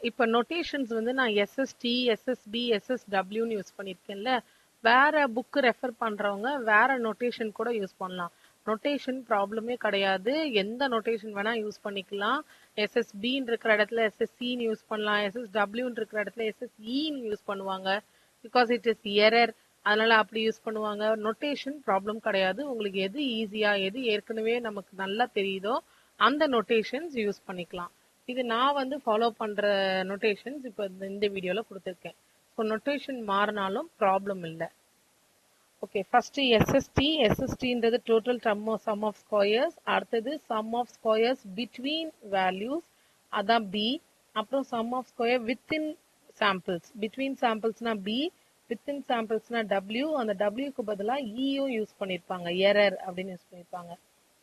இப்போ நோட்டேஷன்ஸ் வந்து நான் எஸ்எஸ்டி எஸ்எஸ்பி எஸ்எஸ்டபிள்யூன்னு யூஸ் பண்ணியிருக்கேன்ல, வேற புக்கு ரெஃபர் பண்றவங்க வேற நோட்டேஷன் கூட யூஸ் பண்ணலாம். நோட்டேஷன் ப்ராப்ளமே கிடையாது, எந்த நோட்டேஷன் வேணா யூஸ் பண்ணிக்கலாம். எஸ்எஸ்பின்னு இருக்கிற இடத்துல எஸ்எஸ்சின்னு யூஸ் பண்ணலாம், எஸ்எஸ்டபிள்யூன்னு இருக்கிற இடத்துல எஸ்எஸ்இன்னு யூஸ் பண்ணுவாங்க. பிகாஸ் இட் இஸ் எரர், அதனால அப்படி யூஸ் பண்ணுவாங்க. நோட்டேஷன் ப்ராப்ளம் கிடையாது. உங்களுக்கு எது ஈஸியா, எது ஏற்கனவே நமக்கு நல்லா தெரியுதோ அந்த நோட்டேஷன்ஸ் யூஸ் பண்ணிக்கலாம். இது நான் வந்து ஃபாலோ பண்ற நோட்டேஷன்ஸ் இப்போ இந்த வீடியோல கொடுத்துருக்கேன். ஸோ நோட்டேஷன் மாறினாலும் ப்ராப்ளம் இல்லை. Okay, first SST. எஸ்எஸ்டின்றது டோட்டல் சம் ஆஃப் ஸ்கொயர்ஸ். அடுத்தது sum of squares between values, அதான் பி. அப்புறம் sum of square within samples. Between சாம்பிள்ஸ்னா பி, வித்தின் சாம்பிள்ஸ்னா டபிள்யூ. அந்த டபிள்யூக்கு பதிலாக இயும் யூஸ் பண்ணியிருப்பாங்க, எரர் அப்படின்னு யூஸ் பண்ணியிருப்பாங்க.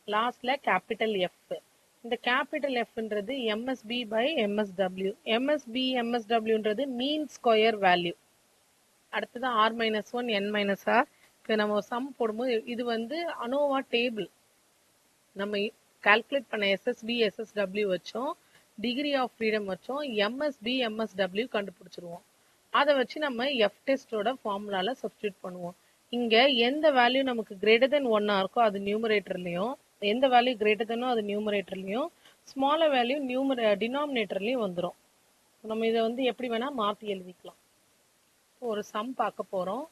லாஸ்ட்ல கேபிட்டல் எஃப். இந்த கேபிட்டல் எஃப்ன்றது எம்எஸ்பி பை எம்எஸ்டபிள்யூ. எம்எஸ்பி எம்எஸ்டபிள்யூன்றது மீன் ஸ்கொயர் வேல்யூ. அடுத்தது R minus one N minus R. இப்போ நம்ம சம் போடும்போது இது வந்து அனோவா டேபிள். நம்ம கால்குலேட் பண்ண எஸ்எஸ்பி எஸ்எஸ்டபிள்யூ வச்சோம், டிகிரி ஆஃப் ஃப்ரீடம் வச்சோம், எம்எஸ்பி எம்எஸ்டபிள்யூ கண்டுபிடிச்சிருவோம். அதை வச்சு நம்ம எஃப் டெஸ்டோட ஃபார்முலால சப்ஸ்டியூட் பண்ணுவோம். இங்க எந்த வேல்யூ நமக்கு கிரேட்டர் தென் ஒன்னா இருக்கோ அது நியூமரேட்டர்லயும், எந்த வேல்யூ கிரேட்டர் தெனோ அது நியூமரேட்டர்லயும், ஸ்மாலர் வேல்யூ டினாமினேட்டர்லயும் வந்துடும். நம்ம இதை வந்து எப்படி வேணா மாற்றி எழுதிக்கலாம். ஒரு சம் பார்க்க போறோம்.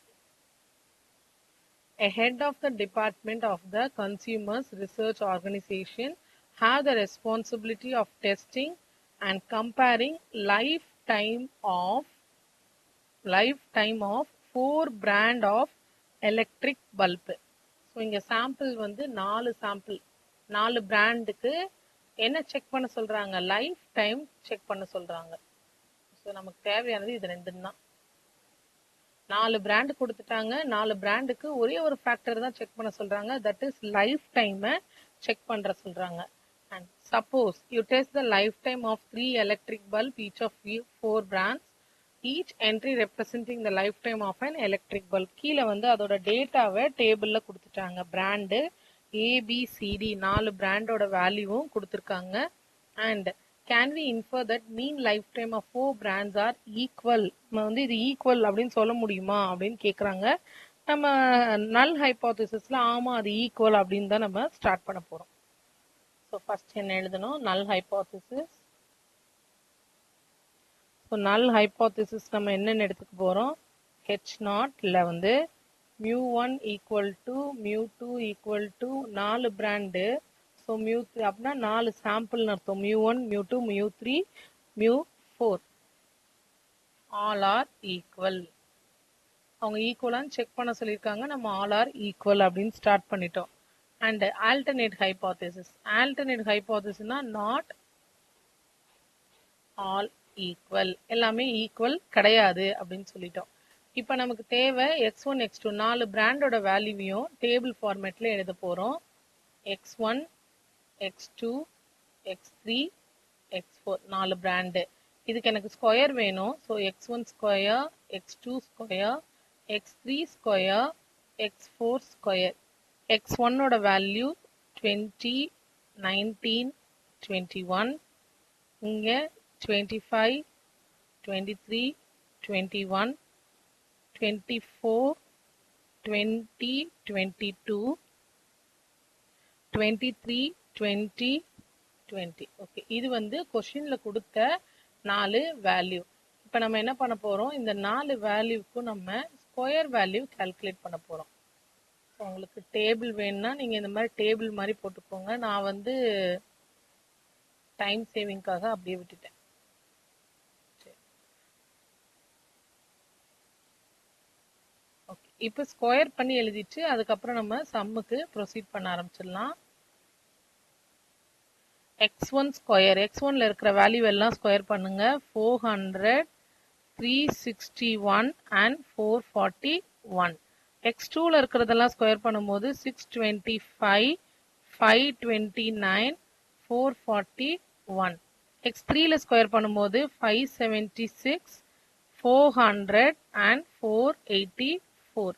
A head of the department of the Consumers Research Organization have the responsibility of testing and comparing lifetime of 4 brand of electric bulb. So இங்க சாம்பிள் வந்து 4 சாம்பிள், 4 பிராண்டுக்கு என்ன செக் பண்ண சொல்றாங்க? லைஃப் டைம் செக் பண்ண சொல்றாங்க. So நமக்கு தேவையானது இது ரெண்டும் தான். 4 பிராண்ட் கொடுத்துட்டாங்க, 4 பிராண்டுக்கு ஒரே ஒரு ஃபேக்டர் தான் செக் பண்ண சொல்றாங்க, தட் இஸ் லைஃப் டைமை செக் பண்ற சொல்றாங்க. And suppose you test the life time of 3 electric bulb each of 4 brands, each entry representing the lifetime of an electric bulb. கீழே வந்து அதோட டேட்டாவை டேபிள்ல கொடுத்துட்டாங்க. பிராண்டு ஏபிசிடி 4 பிராண்டோட வேல்யூவும் கொடுத்துருக்காங்க. And can we infer that mean lifetime of 4 brands are equal? நம்ம வந்து இது ஈக்குவல் அப்படின்னு சொல்ல முடியுமா அப்படின்னு கேட்குறாங்க. நம்ம நல் ஹைபோதிசிஸ்ல ஆமா அது ஈக்குவல் அப்படின்னு தான் நம்ம ஸ்டார்ட் பண்ண போறோம். ஸோ ஃபர்ஸ்ட் என்ன எழுதணும்? நல் ஹைபோதிசிஸ். ஸோ நல் ஹைபோதிசிஸ் நம்ம என்னென்னு எடுத்துக்க போறோம்? ஹெச் நாட்ல வந்து μ1 ஈக்குவல் டு μ2 ஈக்குவல் டு 4 பிராண்டு. ஸோ μ3 அப்படின்னா 4 சாம்பிள்னு அர்த்தம். μ1 μ2 μ3 μ4 ஆல் ஆர் ஈக்குவல். அவங்க ஈக்குவலான்னு செக் பண்ண சொல்லியிருக்காங்க, நம்ம ஆல் ஆர் ஈக்குவல் அப்படின்னு ஸ்டார்ட் பண்ணிட்டோம். And alternate hypothesis. ஆல்டர்னேட் ஹைபோதிசிஸ்னா நாட் ஆல் ஈக்குவல், எல்லாமே ஈக்குவல் கிடையாது அப்படின்னு சொல்லிட்டோம். இப்போ நமக்கு தேவை x1 x2 4 பிராண்டோட வேல்யூவையும் டேபிள் ஃபார்மேட்ல எழுத போறோம். x1 x2 x3 x4 4 brand. இதுக்கு எனக்கு ஸ்கொயர் வேணும். So x1 square, x2 square, x3 square, x4 square. x1ஓட வேல்யூ 20, 19, 21. இங்க 25, 23, 21, 24, 20, 22, 23, 20, 20. ஓகே, இது வந்து கொஸ்டின்ல கொடுத்த 4 வேல்யூ. இப்போ நம்ம என்ன பண்ண போறோம்? இந்த 4 வேல்யூக்கும் நம்ம ஸ்கொயர் வேல்யூ கால்குலேட் பண்ண போறோம். உங்களுக்கு டேபிள் வேணும்னா நீங்க இந்த மாதிரி டேபிள் மாதிரி போட்டுக்கோங்க. நான் வந்து டைம் சேவிங்காக அப்படியே விட்டுட்டேன். ஓகே, இப்போ ஸ்கொயர் பண்ணி எழுதிட்டு அதுக்கப்புறம் நம்ம சம்முக்கு ப்ரொசீட் பண்ண ஆரம்பிச்சிடலாம். x1 ஸ்கொயர், x1ல இருக்கிற வேல்யூ எல்லாம் ஸ்கொயர் பண்ணுங்க. 400, 361 அண்ட் 441. x2ல இருக்கிறதெல்லாம் ஸ்கொயர் பண்ணும்போது 625, 529, 441. x3ல ஸ்கொயர் பண்ணும்போது 576, 400 அண்ட் 484.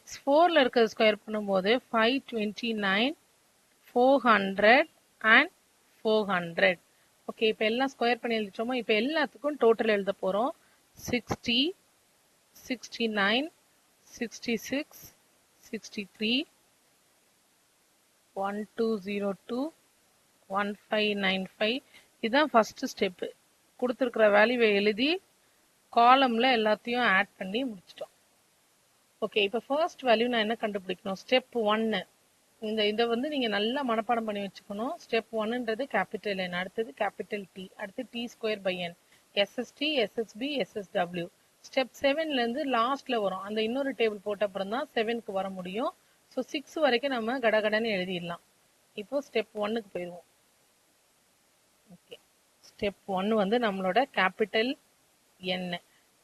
x4ல இருக்கிறது ஸ்கொயர் பண்ணும்போது 529, 400 அண்ட் 400. ஓகே, இப்போ எல்லாம் ஸ்கொயர் பண்ணி எழுதிட்டோமோ, இப்போ எல்லாத்துக்கும் டோட்டல் எழுத போகிறோம். 60, 69, 66, 63, 1202, 1595. இதுதான் ஃபர்ஸ்ட் ஸ்டெப்பு. கொடுத்துருக்கிற வேல்யூவை எழுதி காலம்ல எல்லாத்தையும் ஆட் பண்ணி முடிச்சிட்டோம். ஓகே, இப்போ ஃபர்ஸ்ட் வேல்யூ நான் என்ன கண்டுபிடிக்கணும்? ஸ்டெப் 1. இதை வந்து நீங்க நல்லா மனப்பாடம் பண்ணி வச்சுக்கணும். ஸ்டெப் 1ன்றது கேபிட்டல் N, அடுத்தது கேபிட்டல் T, அடுத்து T square by N, SST, SSB, SSW. Step 7ல இருந்து லாஸ்ட்ல வரும். அந்த இன்னொரு டேபிள் போட்ட அப்புறம் தான் 7க்கு வர முடியும். ஸோ 6 வரைக்கும் நம்ம கடகடன்னு எழுதிடலாம். இப்போ ஸ்டெப் 1க்கு போயிடுவோம். ஓகே, ஸ்டெப் 1 வந்து நம்மளோட கேபிட்டல் N.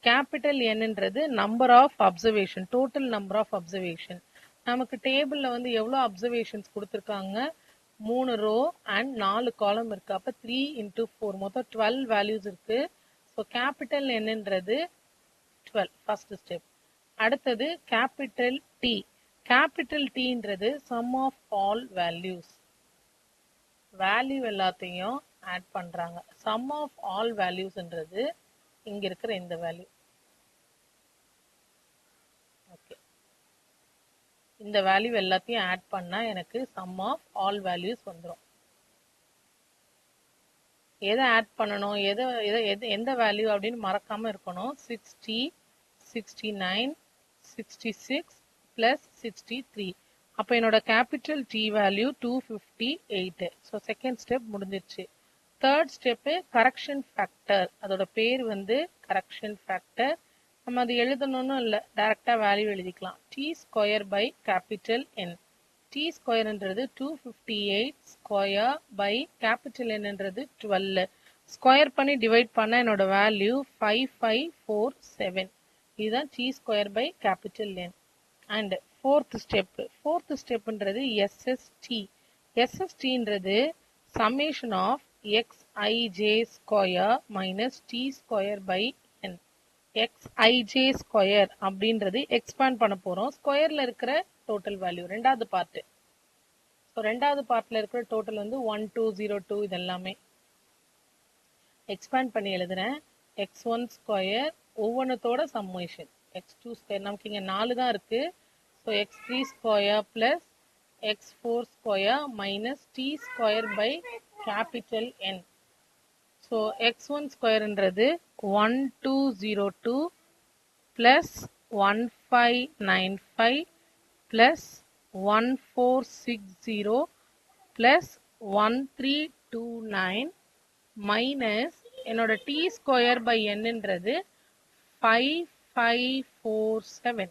கேபிட்டல் Nன்றது number of observation, total number of observation. நமக்கு டேபிள்ல வந்து எவ்வளோ அப்சர்வேஷன்ஸ் கொடுத்துருக்காங்க? 3 ரோ அண்ட் 4 காலம் இருக்கு. அப்போ 3 into 4 மொத்தம் 12 வேல்யூஸ் இருக்கு. ஸோ கேபிட்டல் Nன்றது 12 ஃபர்ஸ்ட் ஸ்டெப். அடுத்தது கேபிட்டல் T. கேபிட்டல் Tன்றது sum of all values. Value எல்லாத்தையும் ஆட் பண்றாங்க. சம் ஆஃப் ஆல் வேல்யூஸ்ன்றது இங்க இருக்கிற இந்த வேல்யூ. ஓகே, இந்த வேல்யூ எல்லாத்தையும் ஆட் பண்ணா எனக்கு சம் ஆஃப் ஆல் வேல்யூஸ் வந்துடும். எதை ஆட் பண்ணணும், எந்த வேல்யூ அப்படின்னு மறக்காம இருக்கணும். 60, 69, 66 பிளஸ் 63. அப்போ என்னோட capital T value 258. So second step முடிஞ்சிருச்சு. Third step correction factor. அதோட பேர் வந்து கரெக்ஷன் ஃபேக்டர். நம்ம அது எழுதணும்னு இல்லை, டைரக்டா வேல்யூ எழுதிக்கலாம். T square by capital N. T ஸ்கொயர்ன்றது 258 ஸ்கொயர் பை கேபிட்டல் Nன்றது 12. ஸ்கொயர் பண்ணி டிவைட் பண்ண என்னோட வேல்யூ 5547. இதுதான் T square by capital N. And fourth ஸ்டெப்ன்றது SST. SSTன்றது summation of xij square minus T square by N. xij ஸ்கொயர் அப்படின்றது எக்ஸ்பேண்ட் பண்ண போறோம். ஸ்கொயர்ல இருக்கிற டோட்டல் வேல்யூ ரெண்டாவது பார்ட். ஸோ ரெண்டாவது பார்ட்ல இருக்கிற டோட்டல் வந்து 1202. இதெல்லாமே எக்ஸ்பேண்ட் பண்ணி எழுதுறேன். x1 square ஒவ்வொன்றத்தோட summation. x2 square நமக்கு இங்க 4 தான் இருக்கு. So x3 square plus x4 square minus T square by capital N. So x1 ஸ்கொயர்ன்றது 1202 plus 1595 plus 1460 plus 1329 மைனஸ் என்னோட T ஸ்கொயர் பை Nன்றது 5547.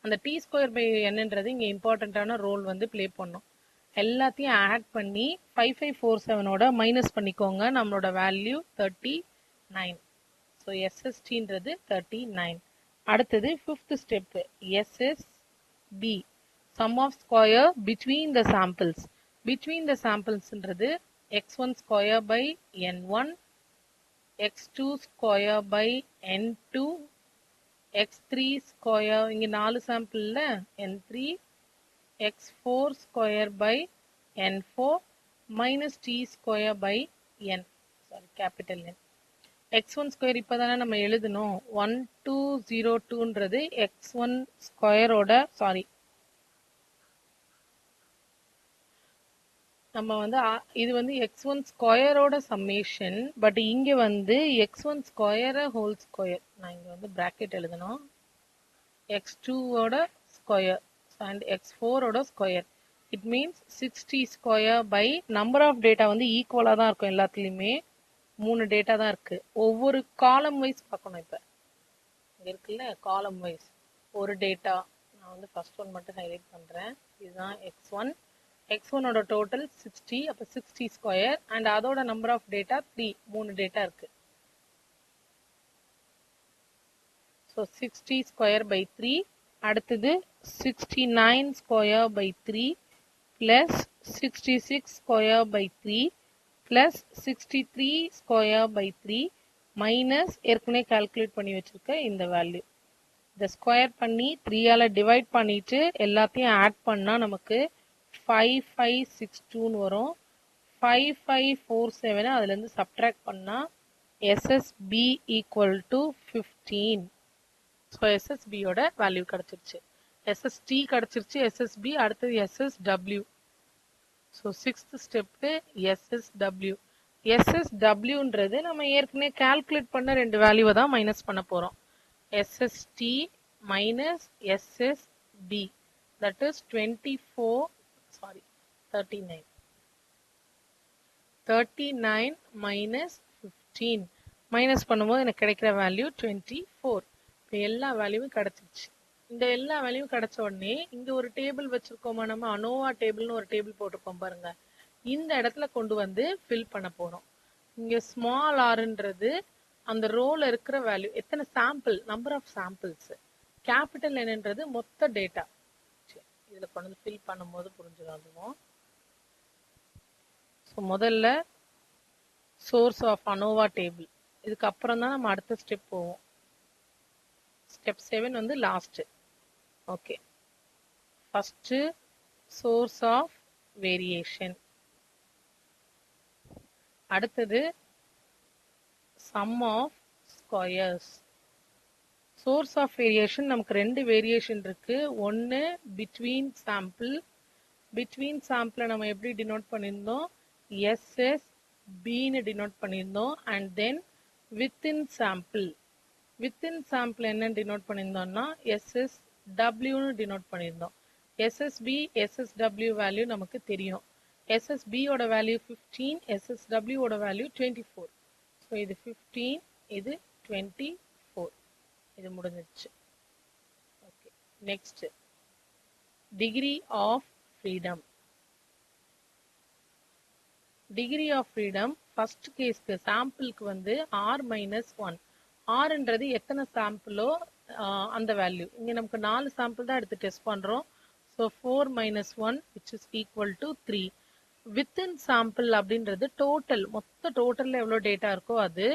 அந்த T ஸ்கொயர் பை Nன்றது இங்கே இம்பார்ட்டண்ட்டான ரோல் வந்து ப்ளே பண்ணும். எல்லாத்தையும் ஆட் பண்ணி 5547ஓட மைனஸ் பண்ணிக்கோங்க. நம்மளோட வேல்யூ 39. ஸோ SSTன்றது 39. அடுத்தது fifth step SSB, sum of square between the samples. Between the சாம்பிள்ஸ்ன்றது x1 square by N1, x2 square by N2, x3 square, இங்கே 4 சாம்பிள்ல N3, x4 square by N4 minus T square by N. Sorry, capital N. x1 square இப்போதானே நம்ம எழுதணும். 1202ன்றது x1 ஸ்கொயரோட, sorry, நம்ம வந்து இது வந்து x1 ஸ்கொயரோட சம்மேஷன். பட் இங்க வந்து x1 ஸ்கொயர் ஹோல் ஸ்கொயர். நான் இங்க வந்து பிராக்கெட் எழுதணும். x2ஓட ஸ்கொயர் அண்ட் x4ஓட square. It means 60 square by number of data வந்து ஈக்குவலா தான் இருக்கும். எல்லாத்துலயுமே 3 டேட்டா தான் இருக்கு. ஒவ்வொரு காலம் வைஸ் பார்க்கணும். இப்போ இங்க இருக்குல்ல காலம் வைஸ் ஒரு டேட்டா. நான் வந்து ஃபர்ஸ்ட் ஒன் மட்டும் ஹைலைட் பண்றேன். இதுதான் x1. x1ஓட டோட்டல் 60. அப்போ 60 ஸ்கொயர் அண்ட் அதோட நம்பர் ஆஃப் டேட்டா 3. 3 டேட்டா இருக்கு. So 60 square by 3. அடுத்தது 69 square by 3 plus 66 square by 3 plus 63 square by 3 minus ஏற்கனவே கால்குலேட் பண்ணி வச்சிருக்க இந்த வேல்யூ. இதை ஸ்கொயர் பண்ணி 3ஆல டிவைட் பண்ணிட்டு எல்லாத்தையும் ஆட் பண்ணா நமக்கு 5562 வரும். 5547 அதுல இருந்து சப்ட்ராக்ட் பண்ணா SSB equal to 15. So SSB யோட வேல்யூ கிடைச்சிருச்சு. SST கிடைச்சிருச்சு, SSB அடுத்தது SSW. So 6th step SSW. SSWன்றது நம்ம ஏற்கனவே கால்குலேட் பண்ண ரெண்டு வேல்யூவை தான் மைனஸ் பண்ண போறோம். SST minus SSB, that is 39. 39 minus 15 minus பண்ணும்போது எனக்கு கிடைக்கிற வேல்யூ 24. இப்போ எல்லா வேல்யூவும் கிடைச்சிருச்சு. இந்த எல்லா வேல்யூவும் கிடைச்ச உடனே இங்க ஒரு டேபிள் வச்சிருக்கோமா, நம்ம அனோவா டேபிள்னு ஒரு டேபிள் போட்டிருக்கோம் பாருங்க. இந்த இடத்துல கொண்டு வந்து ஃபில் பண்ண போறோம். இங்க ஸ்மால் ஆர்ன்றது அந்த ரோல இருக்கிற வேல்யூ, எத்தனை sample, number of samples. Capital என்னன்றது மொத்த டேட்டா. இதுல கொண்டு வந்து ஃபில் பண்ணும்போது புரிஞ்சிடும் அதுவும். ஸோ முதல்ல சோர்ஸ் ஆஃப் அனோவா டேபிள், இதுக்கு அப்புறம் தான் நம்ம அடுத்த ஸ்டெப் போவோம். ஸ்டெப் 7 வந்து last. Okay, first source of variation, அடுத்தது sum of squares. Source of variation நமக்கு ரெண்டு வேரியேஷன் இருக்கு. ஒன்னு பிட்வீன் சாம்பிள். பிட்வீன் சாம்பிளை நம்ம எப்படி டினோட் பண்ணியிருந்தோம், SSBன்னு டினோட் பண்ணியிருந்தோம். And then within sample, within sample என்ன டினோட் பண்ணியிருந்தோம்னா SSWன்னு டினோட் பண்ணியிருந்தோம். SSB SSW வேல்யூ நமக்கு தெரியும். SSB ஓட வேல்யூ 15, SSW ஓட வேல்யூ 24. ஸோ இது 15, இது 24. இது முடிஞ்சிருச்சு. Okay, next degree of freedom. Degree of freedom first கேஸ்க்கு சாம்பிளுக்கு வந்து R-1. ஆர்ன்றது எத்தனை சாம்பிளோ அந்த வேல்யூ. இங்க நமக்கு 4 சாம்பிள் தான் எடுத்து டெஸ்ட் பண்றோம். So 4 - 1 which is equal to 3. Within sample அப்படின்றது டோட்டல், மொத்த டோட்டல்ல எவ்வளவு டேட்டா இருக்கோ அது.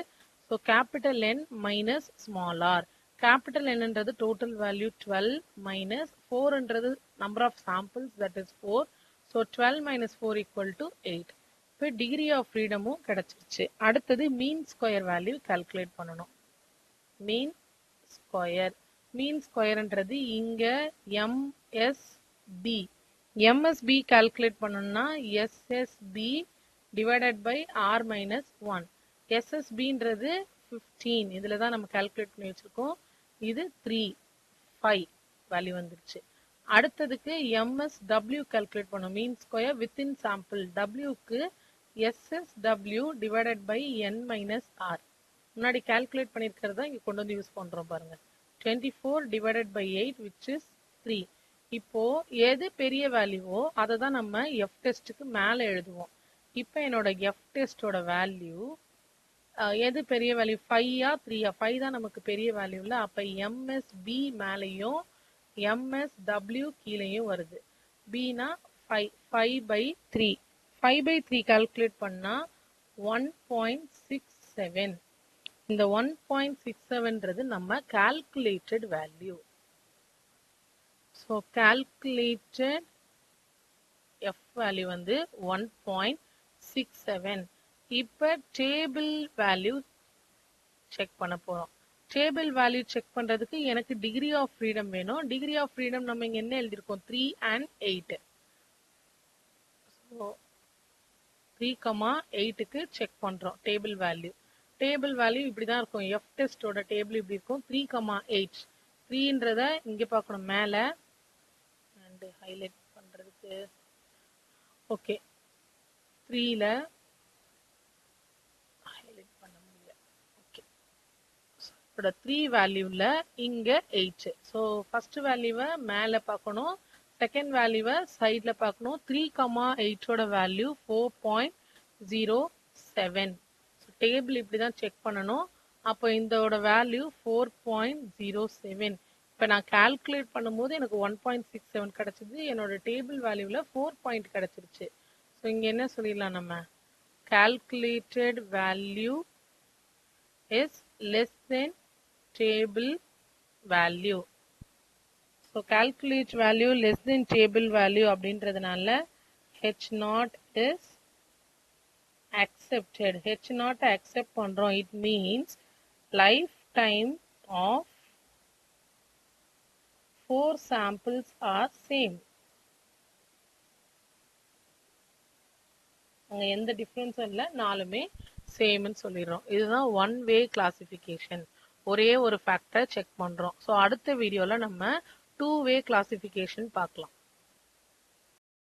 So capital N minus small R. Capital Nன்றது டோட்டல் வேல்யூ 12 மைனஸ் 4ன்றது number of samples, that is 4. So 12 - 4 equal to 8. இப்போ டிகிரி ஆஃப் ஃப்ரீடமும் கிடைச்சிருச்சு. அடுத்தது மீன் ஸ்கொயர் வேல்யூ கால்குலேட் பண்ணணும். மீன் ஸ்கொயர், மீன் ஸ்கொயர்ன்றது இங்க MSB. MSB கால்குலேட் பண்ணணும்னா SSB டிவைடட் பை R-1. SSBன்றது 15, இதுல தான் நம்ம கால்குலேட் பண்ணி வச்சிருக்கோம். இது 3, 5 வேல்யூ வந்துருச்சு. அடுத்ததுக்கு MSW கால்குலேட் பண்ணோம். Mean square within sample. Wக்கு SSW divided by N - R. முன்னாடி கால்குலேட் பண்ணிருக்கிறதா இங்க கொண்டு வந்து யூஸ் பண்றோம் பாருங்க. 24 டிவைடட் பை 8 which is 3. இப்போ எது பெரிய வேல்யூவோ அதை தான் நம்ம F டெஸ்ட்டுக்கு மேல எழுதுவோம். இப்போ என்னோட F டெஸ்டோட வேல்யூ எது பெரிய வேல்யூ, 5ஆ 3ஆ? 5 தான் நமக்கு பெரிய வேல்யூல. அப்ப MSB மேலையும் MSW கீழையும் வருது. Bனா 5, 5/3. 5/3 கால்குலேட் பண்ணா 1.67. இந்த 1.67ன்றது நம்ம calculated value. So calculated F value வந்து 1.67. இப்போ டேபிள் வேல்யூ செக் பண்ண போறோம். டேபிள் வேல்யூ செக் பண்றதுக்கு எனக்கு டிகிரி ஆஃப் ஃப்ரீடம் வேணும். டிகிரி ஆஃப் ஃப்ரீடம் நம்ம இங்க என்ன எழுதிருக்கோம், 3 and 8. ஸோ 3,8க்கு செக் பண்றோம் டேபிள் வேல்யூ. டேபிள் வேல்யூ இப்படிதான் இருக்கும். எஃப் டெஸ்டோட டேபிள் இப்படி இருக்கும். 3,8. 3ன்றத இங்க பார்க்கணும் மேல, அண்ட் ஹைலைட் பண்றதுக்கு. ஓகே, 3ல ஹைலைட் பண்ண முடியல. ஓகே, 3 வேல்யூல இங்க 8. ஸோ ஃபர்ஸ்ட் வேல்யூவை மேல பார்க்கணும், செகண்ட் வேல்யூவை சைட்ல பார்க்கணும். 3,8ஓட வேல்யூ 4.07. டேபிள் இப்படிதான் செக் பண்ணணும். அப்போ இதோட வேல்யூ 4.07. இப்போ நான் கால்குலேட் பண்ணும்போது எனக்கு 1.67 கிடைச்சது. என்னோட டேபிள் வேல்யூல 4 பாயிண்ட் கிடைச்சிருச்சு. ஸோ இங்க என்ன சொல்லிடலாம் நம்ம, calculated value is less than table value. So calculate value less than table value அப்படின்றதுனால H0 is accepted. H not accept பண்றோம். It means lifetime of 4 samples are same. அங்க எந்த டிஃபரன்ஸும் இல்லை, நாலுமே சேம்னு சொல்லிடுறோம். இதுதான் ஒன் வே கிளாசிஃபிகேஷன். ஒரே ஒரு ஃபேக்டர் செக் பண்றோம். ஸோ அடுத்த வீடியோல நம்ம 2 வே கிளாசிஃபிகேஷன் பார்க்கலாம்.